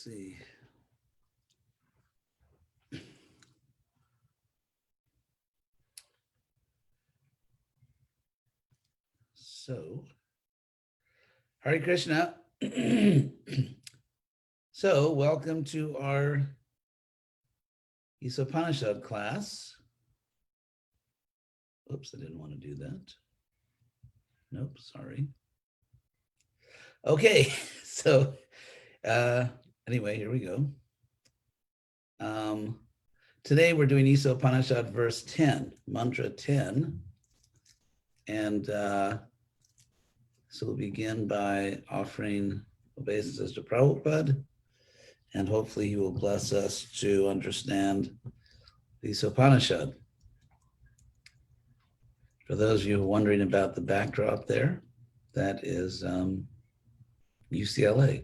see. So, Hare Krishna. So, welcome to our Isopanishad class. Oops, I didn't want to do that. Nope, sorry. Okay, so anyway, here we go. Today we're doing Isopanishad verse 10, mantra 10. And so we'll begin by offering obeisances to Prabhupada, and hopefully he will bless us to understand the Isopanishad. For those of you wondering about the backdrop there, that is UCLA,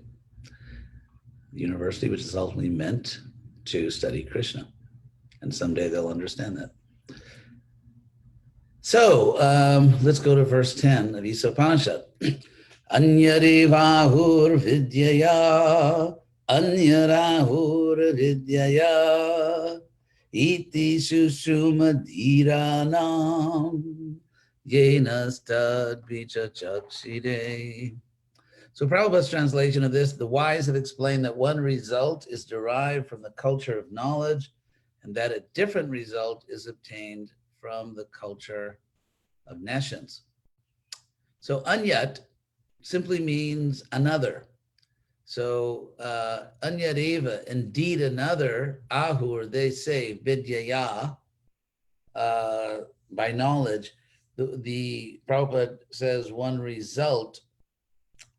the university which is ultimately meant to study Krishna. And someday they'll understand that. So let's go to verse 10 of Isopanishad. Anyarevahur vidyaya, anyarahur vidyaya, iti sushumadhiranam, yenastad vichachakshire. So Prabhupada's translation of this, the wise have explained that one result is derived from the culture of knowledge, and that a different result is obtained from the culture of nescience. So anyat simply means another. So anyareva, indeed another, ahur, they say, vidyaya, by knowledge. The Prabhupada says one result.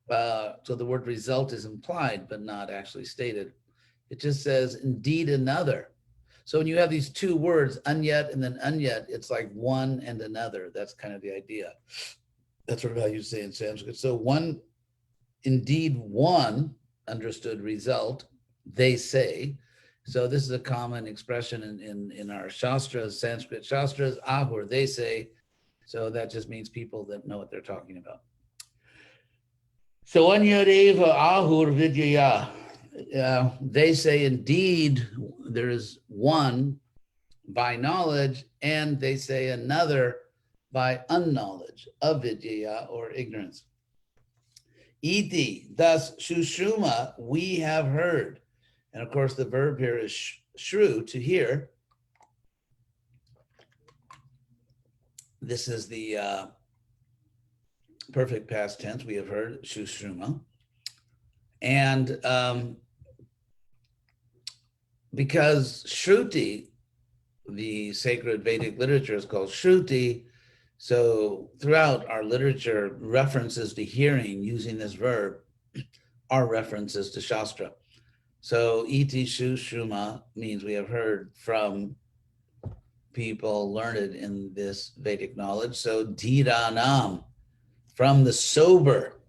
So the word result is implied, but not actually stated. It just says, indeed another. So when you have these two words, anyat and then anyat, it's like one and another. That's kind of the idea. That's sort of how you say in Sanskrit. So one, indeed one understood result, they say. So this is a common expression in our Shastras, Sanskrit Shastras, ahur, they say. So that just means people that know what they're talking about. So anyareva ahur vidyaya. They say indeed there is one by knowledge, and they say another by unknowledge, avidya or ignorance. Iti, thus shushuma, we have heard. And of course the verb here is shru, to hear. This is the perfect past tense, we have heard, shushuma. And because Shruti, the sacred Vedic literature, is called Shruti, so throughout our literature, references to hearing using this verb are references to Shastra. So iti shushuma means we have heard from people learned in this Vedic knowledge. So dhiranam, from the sober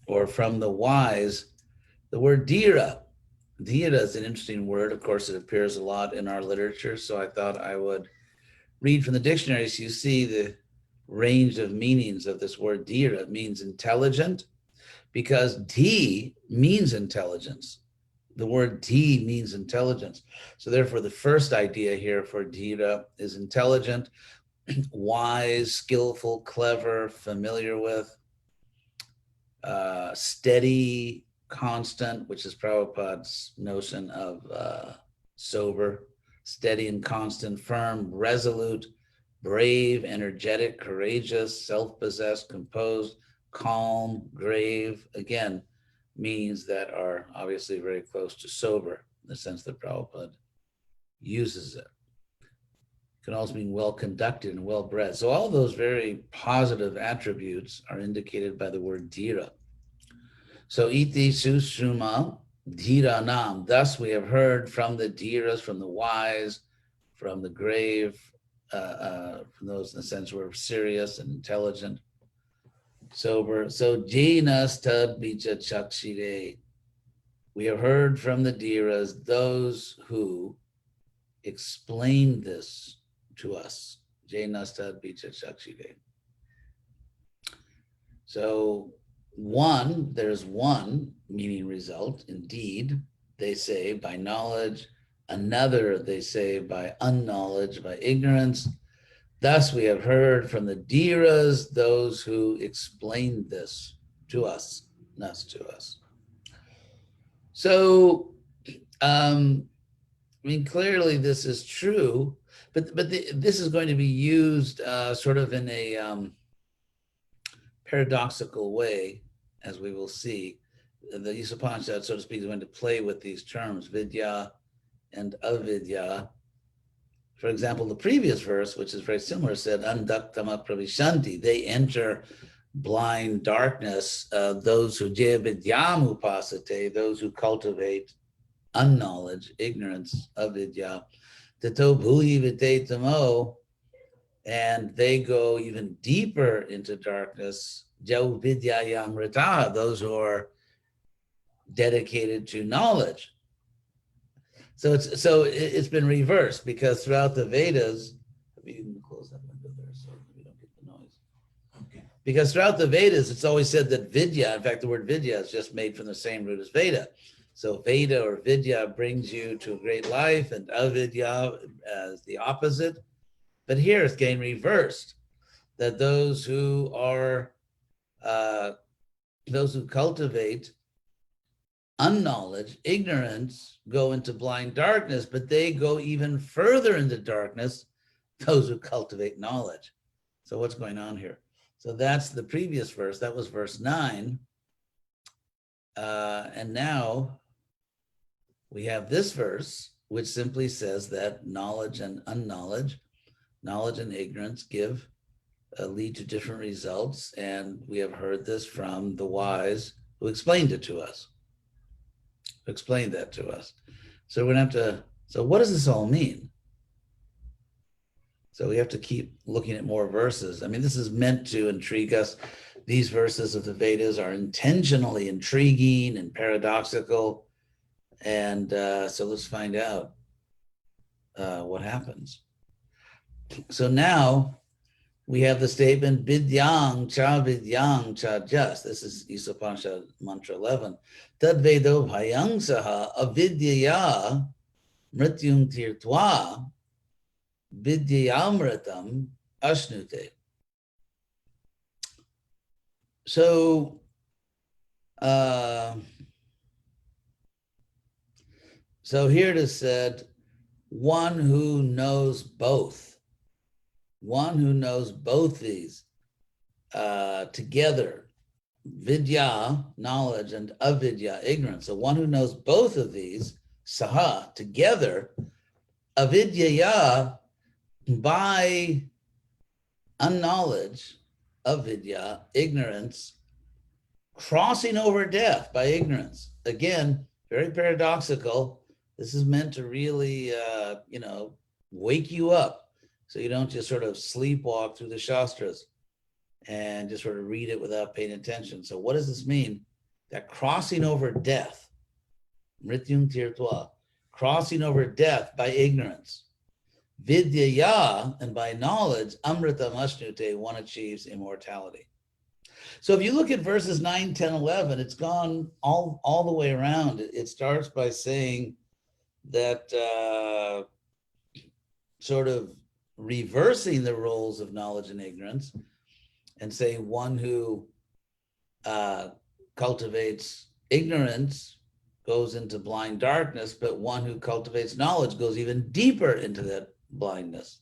or from the wise. The word dhira, dhira is an interesting word. Of course, it appears a lot in our literature. So I thought I would read from the dictionary so you see the range of meanings of this word dhira. It means intelligent, because dhi means intelligence. The word dhi means intelligence. So therefore, the first idea here for dhira is intelligent, wise, skillful, clever, familiar with, steady, constant, which is Prabhupada's notion of sober, steady and constant, firm, resolute, brave, energetic, courageous, self-possessed, composed, calm, grave, again, means that are obviously very close to sober in the sense that Prabhupada uses it. It can also mean well-conducted and well-bred. So all those very positive attributes are indicated by the word dhira. So iti sushuma dhira nam. Thus we have heard from the dhiras, from the wise, from the grave, from those in the sense who are serious and intelligent, sober. So jinas tad bija chakshire. We have heard from the dhiras, those who explained this to us. Jinas tad bija chakshire. So one, there's one meaning result, indeed. they say, by knowledge. Another, they say, by unknowledge, by ignorance. Thus we have heard from the Dhiras, those who explained this to us, not to us. So, I mean, clearly this is true, but this is going to be used sort of in a paradoxical way, as we will see. The Isopanishad, so to speak, is going to play with these terms, vidya and avidya. For example, the previous verse, which is very similar, said, andaktama pravishanti, they enter blind darkness, those who jevidyam upasate, those who cultivate unknowledge, ignorance, avidya, tato bhuhi vitetamo, and they go even deeper into darkness, jau vidyayam rita, those who are dedicated to knowledge. So it's been reversed, because throughout the Vedas, you can close that window there so we don't get the noise. Okay. Because throughout the Vedas, it's always said that vidya, in fact, the word vidya is just made from the same root as Veda. So Veda or vidya brings you to a great life, and avidya as the opposite. But here it's getting reversed, that those who cultivate unknowledge, ignorance, go into blind darkness, but they go even further into darkness, those who cultivate knowledge. So what's going on here? So that's the previous verse. That was verse 9. And now we have this verse, which simply says that knowledge and unknowledge, knowledge and ignorance lead to different results. And we have heard this from the wise who explained it to us. Explain that to us. So we're going to have to, so what does this all mean? So we have to keep looking at more verses. I mean, this is meant to intrigue us. These verses of the Vedas are intentionally intriguing and paradoxical. And so let's find out what happens. So now we have the statement, vidyang cha jas. This is Isopanishad mantra 11. Tad vedo bhayang saha avidyaya mrityung tirtva vidyayamritam ashnute. So, so here it is said, one who knows both. One who knows both these together, vidya, knowledge, and avidya, ignorance. So one who knows both of these, saha, together, avidyaya, by unknowledge, avidya, ignorance, crossing over death by ignorance. Again, very paradoxical. This is meant to really, wake you up, so you don't just sort of sleepwalk through the Shastras and just sort of read it without paying attention. So what does this mean? That crossing over death, mrityung tirtva, crossing over death by ignorance. Vidyaya, and by knowledge, amritam ashnute, one achieves immortality. So if you look at verses 9, 10, 11, it's gone all the way around. It starts by saying that sort of reversing the roles of knowledge and ignorance, and saying one who cultivates ignorance goes into blind darkness, but one who cultivates knowledge goes even deeper into that blindness.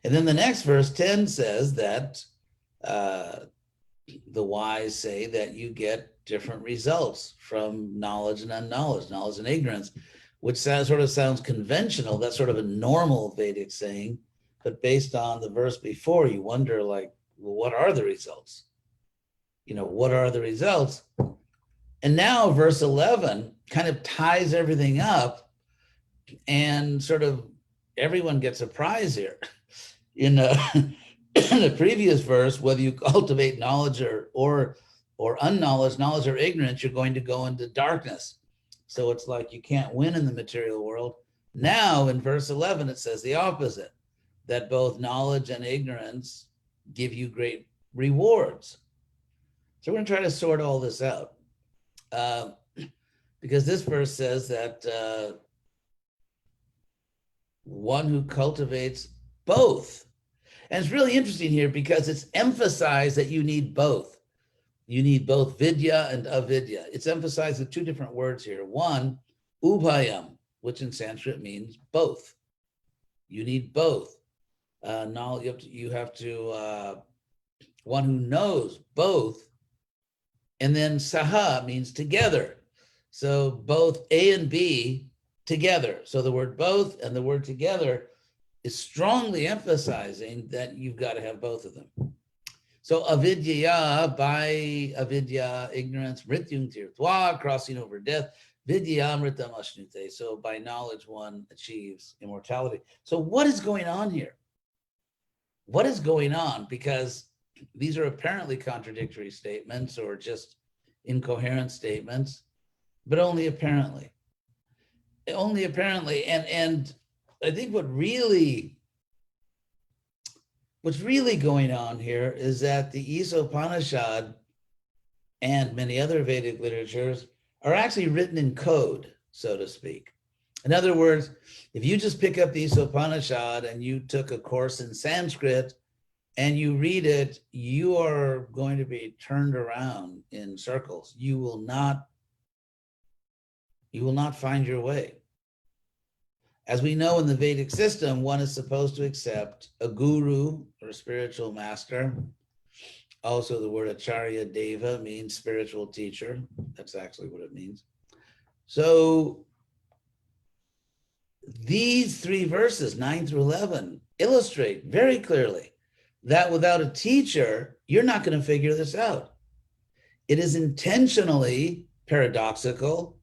And then the next verse 10 says that the wise say that you get different results from knowledge and unknowledge, knowledge and ignorance, which sort of sounds conventional. That's sort of a normal Vedic saying, but based on the verse before, you wonder, like, well, what are the results? What are the results? And now verse 11 kind of ties everything up, and sort of everyone gets a prize here. In the previous verse, whether you cultivate knowledge or unknowledge, knowledge or ignorance, you're going to go into darkness. So it's like you can't win in the material world. Now in verse 11, it says the opposite, that both knowledge and ignorance give you great rewards. So we're going to try to sort all this out. because this verse says that one who cultivates both. And it's really interesting here because it's emphasized that you need both. You need both vidya and avidya. It's emphasized with two different words here. One, ubhayam, which in Sanskrit means both. You need both. Knowledge, you have to one who knows both, and then saha means together. So both A and B together. So the word both and the word together is strongly emphasizing that you've got to have both of them. So avidya, by avidya, ignorance, mrityung tirtva, crossing over death, vidya amritam ashnute. So by knowledge, one achieves immortality. So what is going on here? What is going on? Because these are apparently contradictory statements or just incoherent statements, but only apparently. Only apparently. And I think what's really going on here is that the Isopanishad and many other Vedic literatures are actually written in code, so to speak. In other words, if you just pick up the Isopanishad and you took a course in Sanskrit and you read it, you are going to be turned around in circles. You will not find your way. As we know in the Vedic system, one is supposed to accept a guru or a spiritual master. Also, the word acharya deva means spiritual teacher. That's actually what it means. So these three verses, 9 through 11, illustrate very clearly that without a teacher, you're not going to figure this out. It is intentionally paradoxical,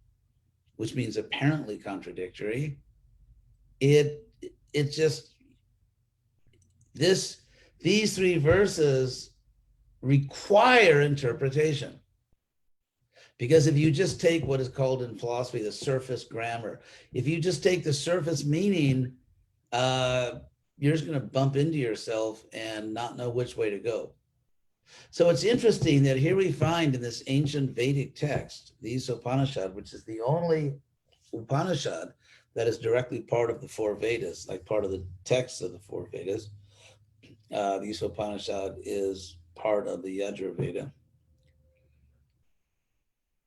which means apparently contradictory. These three verses require interpretation. Because if you just take what is called in philosophy the surface grammar, if you just take the surface meaning, you're just going to bump into yourself and not know which way to go. So it's interesting that here we find in this ancient Vedic text, the Isopanishad, which is the only Upanishad that is directly part of the four Vedas, like part of the text of the four Vedas. The Isopanishad is part of the Yajur Veda.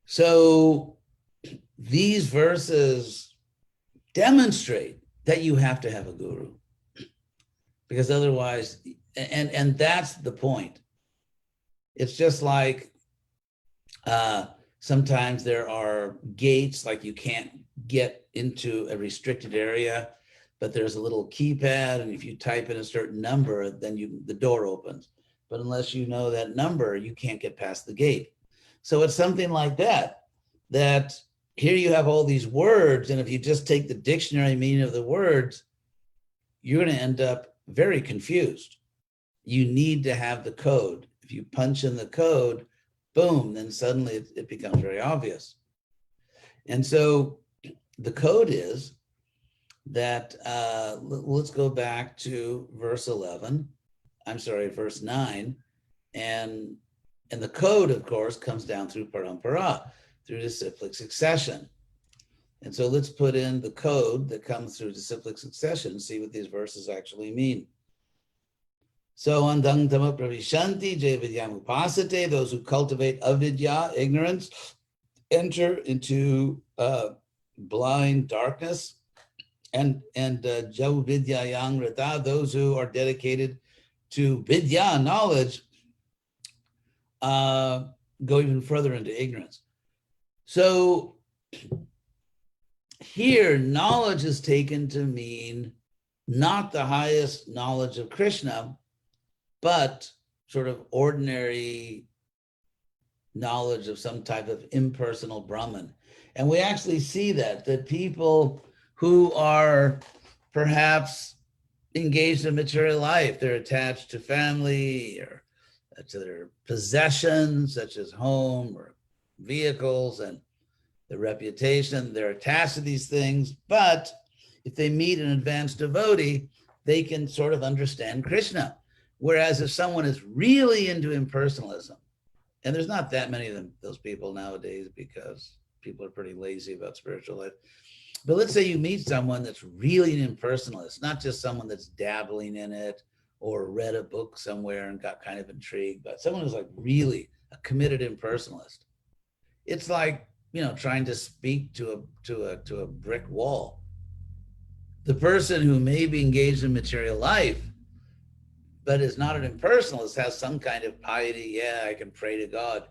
So these verses demonstrate that you have to have a guru, because otherwise, and that's the point. It's just like sometimes there are gates, like you can't get into a restricted area, but there's a little keypad, and if you type in a certain number, then the door opens. But unless you know that number, you can't get past the gate. So it's something like that here you have all these words, and if you just take the dictionary meaning of the words, you're going to end up very confused. You need to have the code. If you punch in the code, boom, then suddenly it becomes very obvious. And so the code is that, let's go back to verse 9, and the code, of course, comes down through parampara, through disciplic succession. And so let's put in the code that comes through disciplic succession and see what these verses actually mean. So, andang tama pravishanti, jay vidyam upasate, those who cultivate avidya, ignorance, enter into blind darkness, and jau vidya yang rata, those who are dedicated to vidya, knowledge, go even further into ignorance. So here, knowledge is taken to mean not the highest knowledge of Krishna, but sort of ordinary knowledge of some type of impersonal Brahman. And we actually see that people who are perhaps engaged in material life, they're attached to family or to their possessions, such as home or vehicles and their reputation, they're attached to these things. But if they meet an advanced devotee, they can sort of understand Krishna. Whereas if someone is really into impersonalism, and there's not that many of those people nowadays because people are pretty lazy about spiritual life. But let's say you meet someone that's really an impersonalist, not just someone that's dabbling in it or read a book somewhere and got kind of intrigued, but someone who's like really a committed impersonalist. It's like, trying to speak to a brick wall. The person who may be engaged in material life, but is not an impersonalist, has some kind of piety. Yeah, I can pray to God.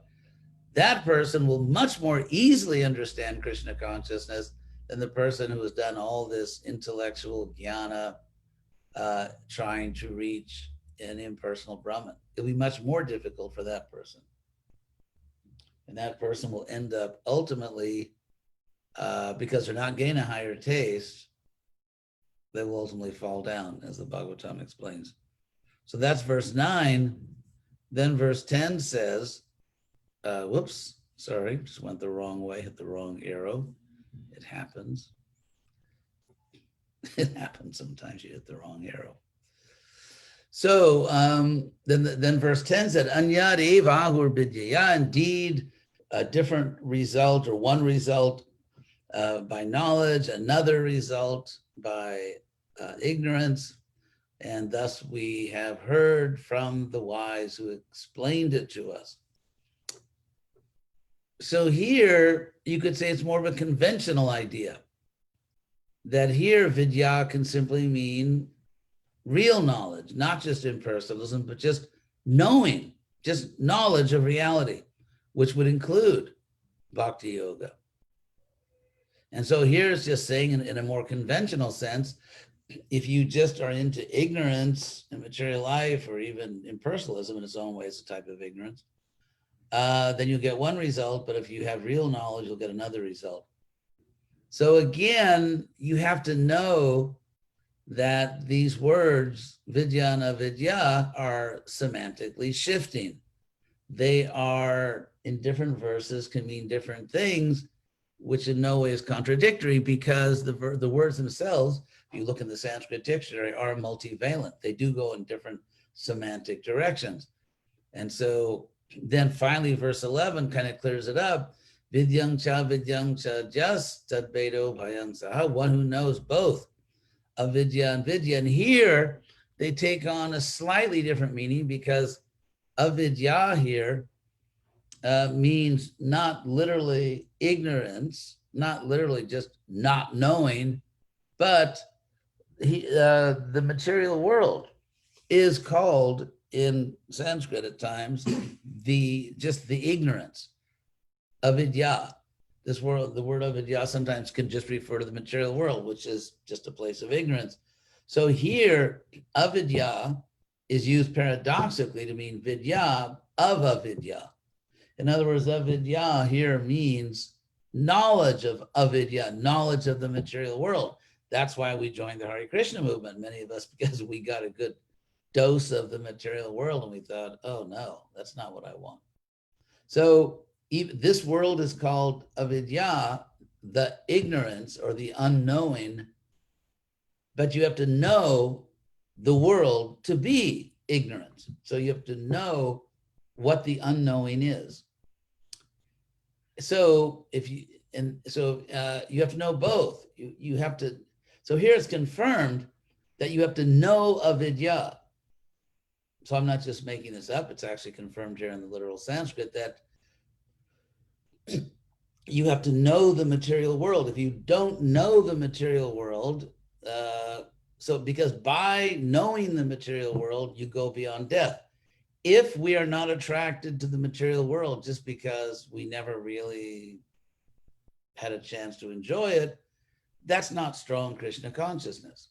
That person will much more easily understand Krishna consciousness than the person who has done all this intellectual jnana, trying to reach an impersonal Brahman. It'll be much more difficult for that person. And that person will end up ultimately, because they're not getting a higher taste, they will ultimately fall down, as the Bhagavatam explains. So that's verse 9. Then verse 10 says, whoops, sorry, just went the wrong way, hit the wrong arrow. It happens. It happens sometimes, you hit the wrong arrow. So then verse 10 said, Anyad eva ahur bidyaya, indeed, a different result, or one result by knowledge, another result by ignorance. And thus we have heard from the wise who explained it to us. So here you could say it's more of a conventional idea, that here vidya can simply mean real knowledge, not just impersonalism, but just knowing, just knowledge of reality, which would include bhakti yoga. And so here it's just saying in a more conventional sense, if you just are into ignorance in material life, or even impersonalism in its own way, it's a type of ignorance, then you get one result. But if you have real knowledge, you'll get another result. So again, you have to know that these words, vidya and avidya, are semantically shifting. They are, in different verses, can mean different things, which in no way is contradictory, because the words themselves, if you look in the Sanskrit dictionary, are multivalent. They do go in different semantic directions. And so then finally, verse 11 kind of clears it up. Vidyang cha jas tadvedo bhayang saha, one who knows both avidya and vidya. And here they take on a slightly different meaning, because avidya here means not literally ignorance, not literally just not knowing, but the material world is called in Sanskrit at times the ignorance, avidya. This world, the word avidya sometimes can just refer to the material world, which is just a place of ignorance. So here, avidya is used paradoxically to mean vidya of avidya. In other words, avidya here means knowledge of avidya, knowledge of the material world. That's why we joined the Hare Krishna movement, many of us, because we got a good dose of the material world and we thought, oh no, that's not what I want. So even this world is called avidya, the ignorance or the unknowing, but you have to know the world to be ignorant. So you have to know what the unknowing is. So you have to know both. You have to. So here it's confirmed that you have to know avidya. So I'm not just making this up. It's actually confirmed here in the literal Sanskrit that you have to know the material world. If you don't know the material world, because by knowing the material world, you go beyond death. If we are not attracted to the material world just because we never really had a chance to enjoy it, that's not strong Krishna consciousness.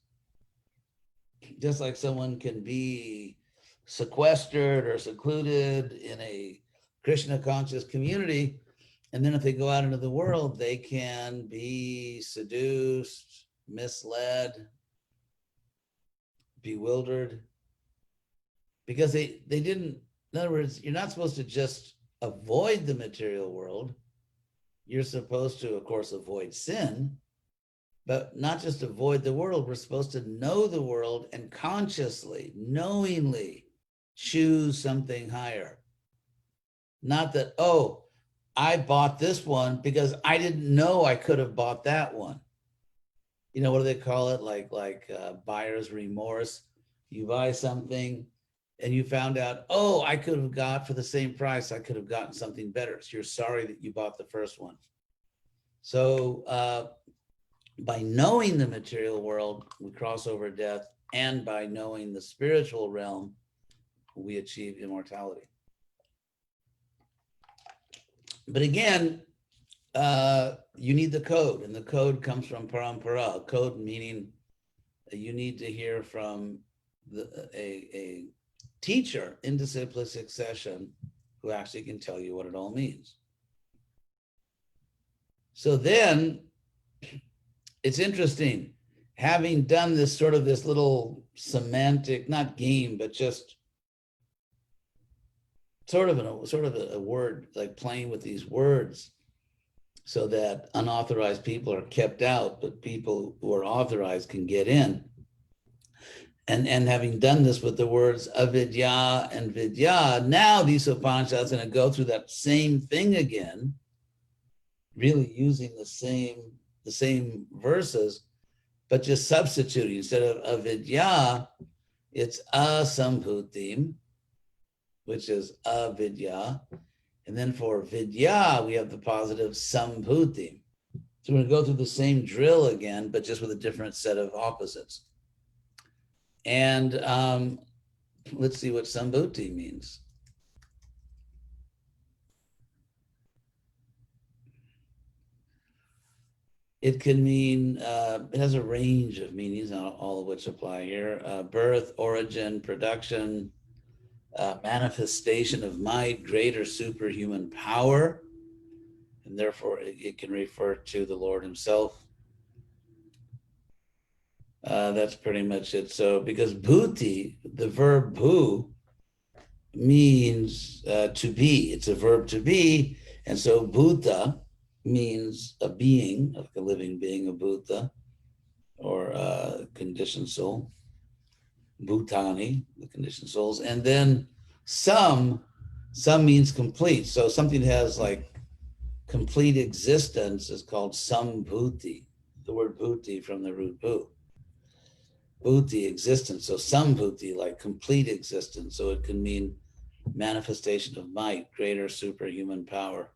Just like someone can be sequestered or secluded in a Krishna conscious community, and then if they go out into the world, they can be seduced, misled, bewildered, because they didn't. In other words, you're not supposed to just avoid the material world. You're supposed to, of course, avoid sin, but not just avoid the world. We're supposed to know the world and consciously, knowingly choose something higher. Not that, oh, I bought this one because I didn't know I could have bought that one. You know, what do they call it? Like buyer's remorse. You buy something and you found out, oh, I could have got for the same price, I could have gotten something better. So you're sorry that you bought the first one. So by knowing the material world, we cross over death, and by knowing the spiritual realm, we achieve immortality. But again, you need the code, and the code comes from parampara. Code meaning you need to hear from a teacher in disciplic succession who actually can tell you what it all means. So then it's interesting, having done this sort of this little semantic, not game, but just sort of a word, like playing with these words so that unauthorized people are kept out, but people who are authorized can get in. And having done this with the words avidya and vidya, now the Isopanishad is going to go through that same thing again, really using the same verses, but just substituting. Instead of avidya, it's asambhutim, which is avidya. And then for vidya, we have the positive sambhutim. So we're going to go through the same drill again, but just with a different set of opposites. And let's see what sambhuti means. It can mean, it has a range of meanings, not all of which apply here. Birth, origin, production, manifestation of might, greater superhuman power, and therefore it can refer to the Lord himself. That's pretty much it. So because bhuti, the verb bhu, means to be. It's a verb to be. And so bhuta means a being, like a living being, a bhuta, or a conditioned soul. Bhutani, the conditioned souls. And then some means complete. So something has like complete existence is called sambhuti. The word bhuti from the root bhu. Bhuti, existence. So sambhuti, like complete existence. So it can mean manifestation of might, greater superhuman power.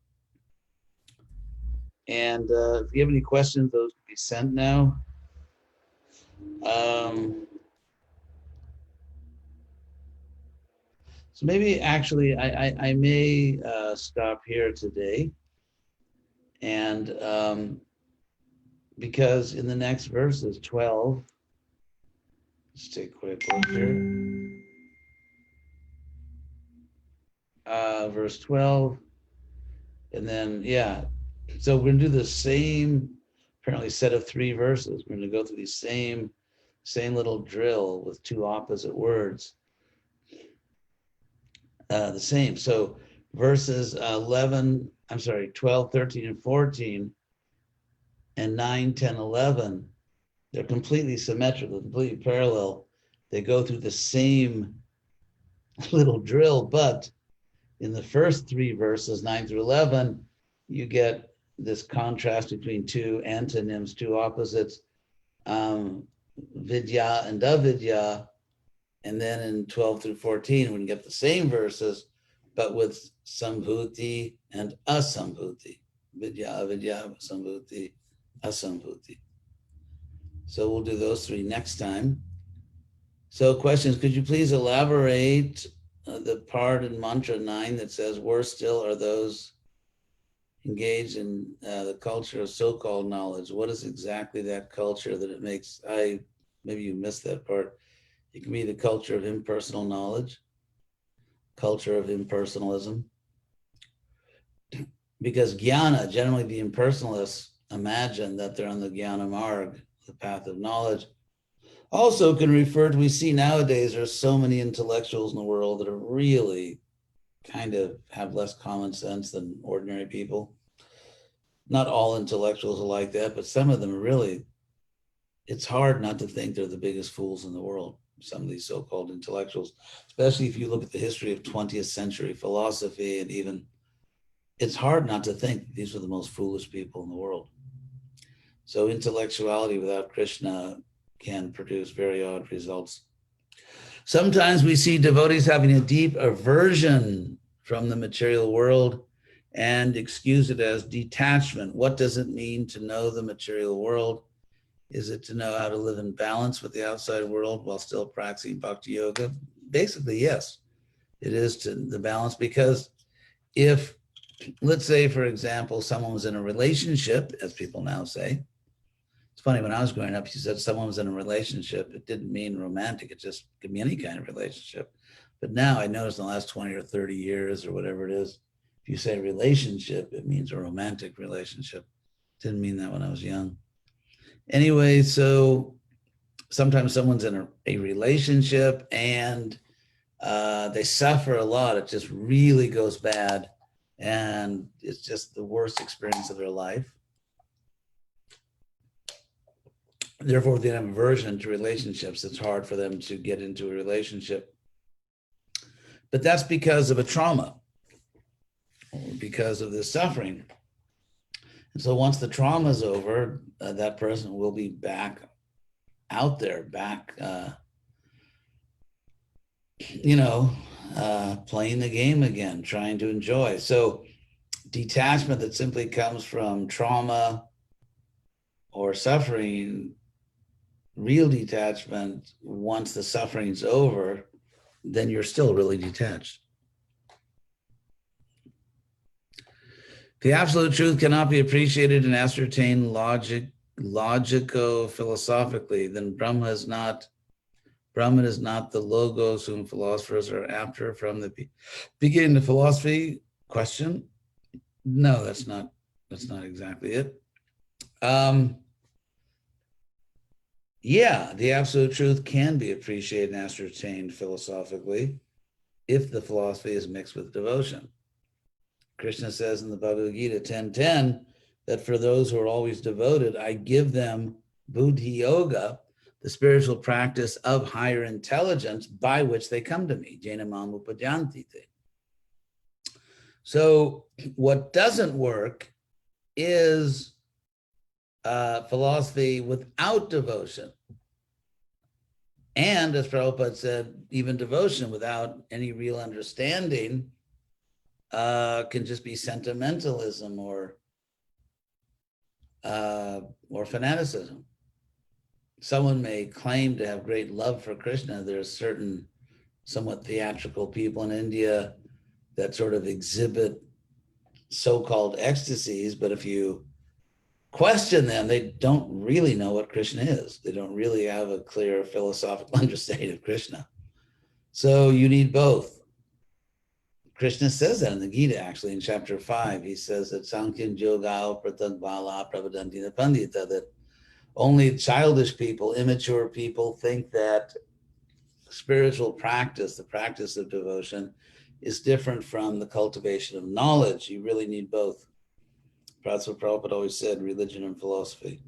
And if you have any questions, those can be sent now. So maybe actually I may stop here today. And because in the next verses, 12, let's take a quick look here. Verse 12, and then, yeah. So we're gonna do the same, apparently set of 3 verses. We're gonna go through these same little drill with 2 opposite words. The same. So verses 12, 13, and 14, and 9, 10, 11, they're completely symmetrical, completely parallel. They go through the same little drill, but in the first 3 verses, 9 through 11, you get this contrast between 2 antonyms, 2 opposites, vidya and avidya. And then in 12 through 14, we can get the same verses, but with sambhuti and asambhuti. Vidya, avidya, sambhuti, asambhuti. So we'll do those 3 next time. So questions, could you please elaborate the part in mantra 9 that says, worse still are those engaged in the culture of so-called knowledge? What is exactly that culture that it makes? Maybe you missed that part. It can be the culture of impersonal knowledge, culture of impersonalism. Because jnana, generally the impersonalists imagine that they're on the jnana marg, the path of knowledge. Also can refer to, we see nowadays there's so many intellectuals in the world that are really kind of have less common sense than ordinary people. Not all intellectuals are like that, but some of them are really, it's hard not to think they're the biggest fools in the world, some of these so-called intellectuals, especially if you look at the history of 20th century philosophy and even it's hard not to think these are the most foolish people in the world. So intellectuality without Krishna can produce very odd results. Sometimes we see devotees having a deep aversion from the material world and excuse it as detachment. What does it mean to know the material world? Is it to know how to live in balance with the outside world while still practicing bhakti yoga? Basically, yes, it is to the balance, because if, let's say, for example, someone was in a relationship, as people now say. It's funny, when I was growing up, you said someone was in a relationship. It didn't mean romantic. It just could be any kind of relationship. But now I noticed in the last 20 or 30 years or whatever it is, if you say relationship, it means a romantic relationship. Didn't mean that when I was young. Anyway, so sometimes someone's in a relationship and they suffer a lot. It just really goes bad. And it's just the worst experience of their life. Therefore, they have aversion to relationships. It's hard for them to get into a relationship. But that's because of a trauma, or because of the suffering. And so once the trauma is over, that person will be back out there, back, playing the game again, trying to enjoy. So detachment that simply comes from trauma or suffering, real detachment, once the suffering's over, then you're still really detached. The absolute truth cannot be appreciated and ascertained logico-philosophically, then Brahma is not the logos whom philosophers are after from the beginning of philosophy. Question? No, that's not exactly it. Yeah, the absolute truth can be appreciated and ascertained philosophically if the philosophy is mixed with devotion. Krishna says in the Bhagavad Gita 10:10 that for those who are always devoted, I give them buddhi yoga, the spiritual practice of higher intelligence by which they come to me. Jena mam upajanti. So what doesn't work is philosophy without devotion. And as Prabhupada said, even devotion without any real understanding can just be sentimentalism or fanaticism. Someone may claim to have great love for Krishna. There's certain somewhat theatrical people in India that sort of exhibit so-called ecstasies, but if you question them, they don't really know what Krishna is. They don't really have a clear philosophical understanding of Krishna. So you need both. Krishna says that in the Gita, actually, in chapter 5. He says that Sankhya Yoga Pratadbala Pravadantina Pandita, that only childish people, immature people, think that spiritual practice, the practice of devotion, is different from the cultivation of knowledge. You really need both. Prabhupada always said religion and philosophy.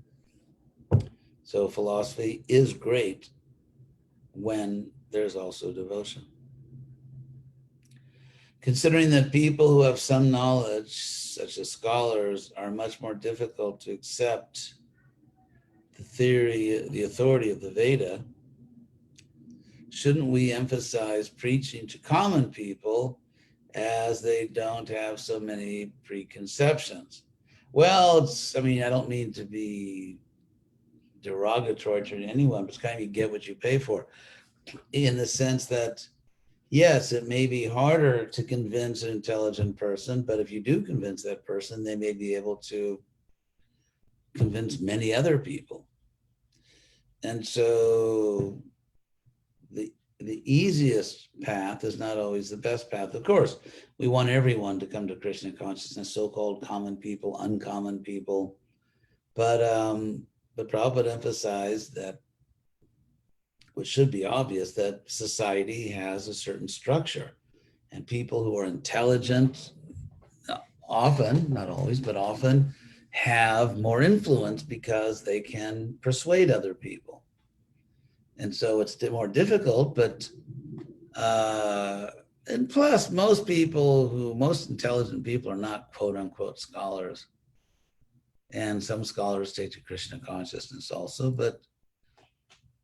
So philosophy is great when there's also devotion. Considering that people who have some knowledge, such as scholars, are much more difficult to accept the authority of the Veda, shouldn't we emphasize preaching to common people as they don't have so many preconceptions? Well, I don't mean to be derogatory to anyone, but it's kind of you get what you pay for, in the sense that, yes, it may be harder to convince an intelligent person, but if you do convince that person, they may be able to convince many other people. And so the easiest path is not always the best path. Of course, we want everyone to come to Krishna consciousness, so-called common people, uncommon people. But Prabhupada emphasized that, which should be obvious, that society has a certain structure. And people who are intelligent often, not always, but often, have more influence because they can persuade other people. And so it's more difficult, but And plus, most intelligent people are not quote unquote scholars. And some scholars take to Krishna consciousness also, but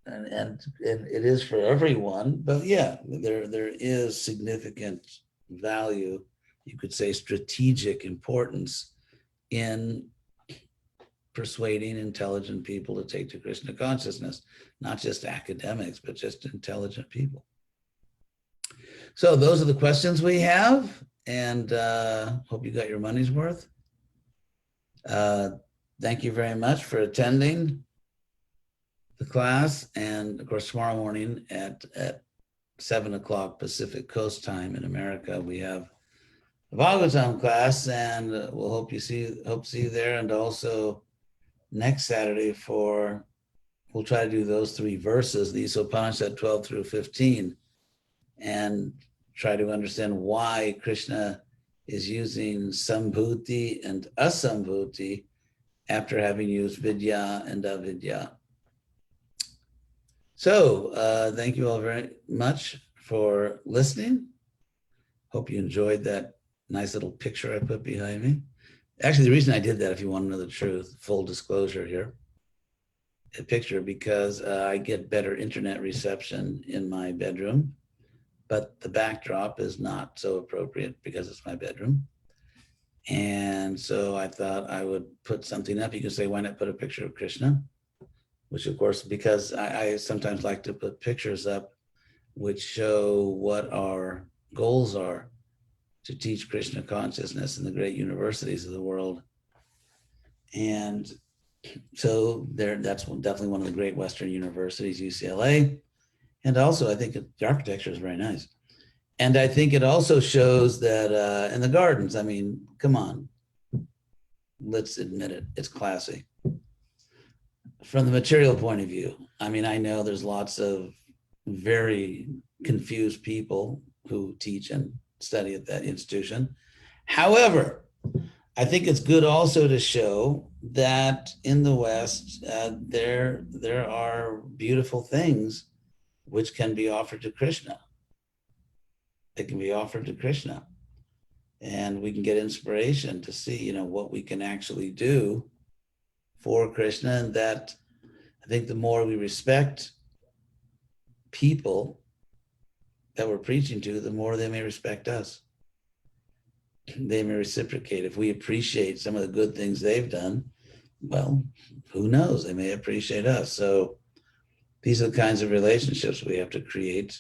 and it is for everyone. But yeah, there is significant value, you could say strategic importance in persuading intelligent people to take to Krishna consciousness, not just academics, but just intelligent people. So those are the questions we have, and hope you got your money's worth. Thank you very much for attending the class, and of course tomorrow morning at 7 o'clock Pacific Coast time in America, we have the Bhagavatam class, and we'll hope to see you there. And also next Saturday we'll try to do those 3 verses, the Isopanishad 12 through 15, and try to understand why Krishna is using sambhuti and asambhuti after having used vidya and avidya. So thank you all very much for listening. Hope you enjoyed that nice little picture I put behind me. Actually, the reason I did that, if you want to know the truth, full disclosure here, a picture, because I get better internet reception in my bedroom, but the backdrop is not so appropriate because it's my bedroom. And so I thought I would put something up. You can say, why not put a picture of Krishna? Which, of course, because I sometimes like to put pictures up which show what our goals are to teach Krishna consciousness in the great universities of the world. And so that's definitely one of the great Western universities, UCLA. And also, I think the architecture is very nice. And I think it also shows that in the gardens, I mean, come on, let's admit it, it's classy. From the material point of view, I mean, I know there's lots of very confused people who teach and study at that institution. However, I think it's good also to show that in the West, there are beautiful things which can be offered to Krishna. They can be offered to Krishna. And we can get inspiration to see, what we can actually do for Krishna. And that, I think the more we respect people that we're preaching to, the more they may respect us. They may reciprocate. If we appreciate some of the good things they've done, well, who knows? They may appreciate us. So these are the kinds of relationships we have to create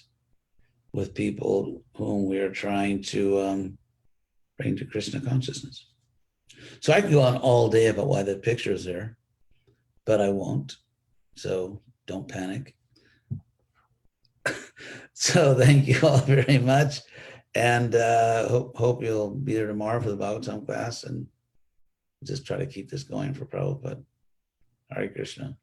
with people whom we are trying to bring to Krishna consciousness. So I could go on all day about why that picture is there, but I won't. So don't panic. So thank you all very much. And hope you'll be there tomorrow for the Bhagavatam class, and just try to keep this going for Prabhupada. Hare Krishna.